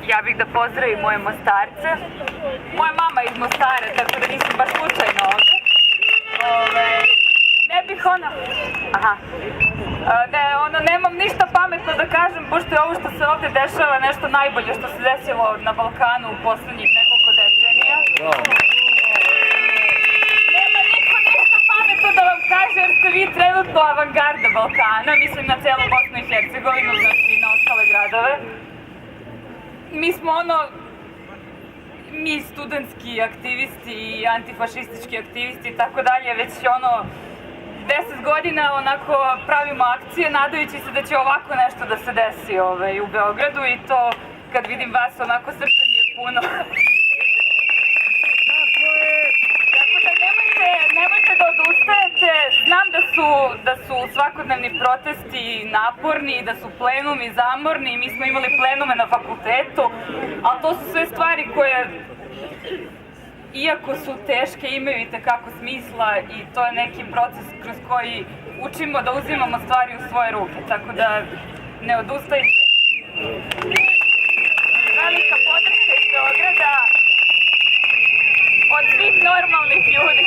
Ja bih da pozdravim moje Mostarce. Moja mama je iz Mostara, tako da nisam baš slučajno ovde. Ne bih Aha. Nemam ništa pametno da kažem, pošto je ovo što se ovde dešava nešto najbolje što se desilo na Balkanu u poslednjih nekoliko decenija. Nema niko ništa pametno da vam kaže, jer ste vi trenutno avangarda Balkana, mislim na celu Bosnu i Hercegovinu, znači na ostale gradove. Mi smo mi studentski aktivisti i antifašistički aktivisti i tako dalje, već 10 godina onako pravimo akcije nadajući se da će ovako nešto da se desi u Beogradu i to kad vidim vas onako srce mi je puno. Tako da nemojte da odustajete, znam da su svakodnevni protesti naporni i da su plenumi zamorni, mi smo imali plenume na fakultetu, ali to su sve stvari koje, iako su teške, imaju i tekako smisla i to je neki proces kroz koji učimo da uzimamo stvari u svoje ruke, tako da ne odustajte. Velika podrška iz Beograda od svih normalnih ljudi.